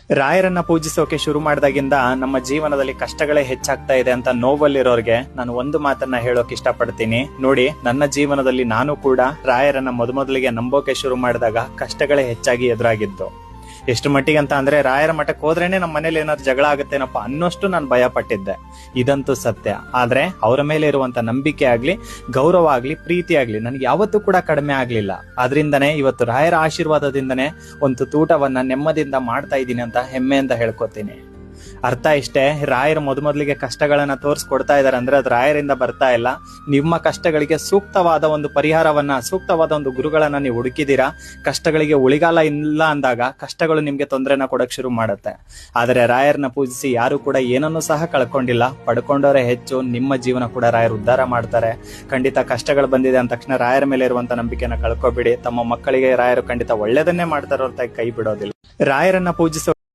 ರಾಯರನ್ನ ಪೂಜಿಸೋಕೆ ಶುರು ಮಾಡಿದಾಗಿಂದ ನಮ್ಮ ಜೀವನದಲ್ಲಿ ಕಷ್ಟಗಳೇ ಹೆಚ್ಚಾಗ್ತಾ ಇದೆ ಅಂತ ನೋವಲ್ಲಿರೋರ್ಗೆ ನಾನು ಒಂದು ಮಾತನ್ನ ಹೇಳೋಕೆ ಇಷ್ಟಪಡ್ತೀನಿ. ನೋಡಿ, ನನ್ನ ಜೀವನದಲ್ಲಿ ನಾನು ಕೂಡ ರಾಯರನ್ನ ಮೊದಲಿಗೆ ನಂಬೋಕೆ ಶುರು ಮಾಡಿದಾಗ ಕಷ್ಟಗಳೇ ಹೆಚ್ಚಾಗಿ ಎದುರಾಗಿದ್ದು. ಎಷ್ಟು ಮಟ್ಟಿಗೆ ಅಂತ ಅಂದ್ರೆ, ರಾಯರ ಮಠಕ್ಕೆ ಹೋದ್ರೇನೆ ನಮ್ಮ ಮನೇಲಿ ಏನಾದ್ರು ಜಗಳ ಆಗುತ್ತೇನಪ್ಪ ಅನ್ನೋಷ್ಟು ನಾನು ಭಯ ಪಟ್ಟಿದ್ದೆ. ಇದಂತೂ ಸತ್ಯ. ಆದ್ರೆ ಅವರ ಮೇಲೆ ಇರುವಂತ ನಂಬಿಕೆ ಆಗ್ಲಿ, ಗೌರವ ಆಗ್ಲಿ, ಪ್ರೀತಿ ಆಗ್ಲಿ ನನಗೆ ಯಾವತ್ತೂ ಕೂಡ ಕಡಿಮೆ ಆಗ್ಲಿಲ್ಲ. ಆದ್ರಿಂದನೇ ಇವತ್ತು ರಾಯರ ಆಶೀರ್ವಾದದಿಂದನೇ ಒಂದು ತೂಟವನ್ನ ನೆಮ್ಮದಿಯಿಂದ ಮಾಡ್ತಾ ಇದ್ದೀನಿ ಅಂತ ಹೆಮ್ಮೆಯಿಂದ ಹೇಳ್ಕೊತೀನಿ. ಅರ್ಥ ಇಷ್ಟೇ, ರಾಯರು ಮೊದಲಿಗೆ ಕಷ್ಟಗಳನ್ನ ತೋರಿಸ್ಕೊಡ್ತಾ ಇದಾರೆ ಅಂದ್ರೆ ಅದು ರಾಯರಿಂದ ಬರ್ತಾ ಇಲ್ಲ. ನಿಮ್ಮ ಕಷ್ಟಗಳಿಗೆ ಸೂಕ್ತವಾದ ಒಂದು ಪರಿಹಾರವನ್ನ, ಸೂಕ್ತವಾದ ಒಂದು ಗುರುಗಳನ್ನ ನೀವು ಹುಡುಕಿದೀರಾ. ಕಷ್ಟಗಳಿಗೆ ಉಳಿಗಾಲ ಇಲ್ಲ ಅಂದಾಗ ಕಷ್ಟಗಳು ನಿಮ್ಗೆ ತೊಂದರೆನ ಕೊಡಕ್ ಶುರು ಮಾಡುತ್ತೆ. ಆದ್ರೆ ರಾಯರನ್ನ ಪೂಜಿಸಿ ಯಾರು ಕೂಡ ಏನನ್ನೂ ಸಹ ಕಳ್ಕೊಂಡಿಲ್ಲ, ಪಡ್ಕೊಂಡವರೇ ಹೆಚ್ಚು. ನಿಮ್ಮ ಜೀವನ ಕೂಡ ರಾಯರು ಉದ್ಧಾರ ಮಾಡ್ತಾರೆ. ಖಂಡಿತ ಕಷ್ಟಗಳು ಬಂದಿದೆ ಅಂದ ತಕ್ಷಣ ರಾಯರ ಮೇಲೆ ಇರುವಂತ ನಂಬಿಕೆನ ಕಳ್ಕೊಬೇಡಿ. ತಮ್ಮ ಮಕ್ಕಳಿಗೆ ರಾಯರು ಖಂಡಿತ ಒಳ್ಳೇದನ್ನೇ ಮಾಡ್ತಾರೋ ಹೊರತಾಗಿ ಕೈ ಬಿಡೋದಿಲ್ಲ. ರಾಯರನ್ನ ಪೂಜಿಸೋ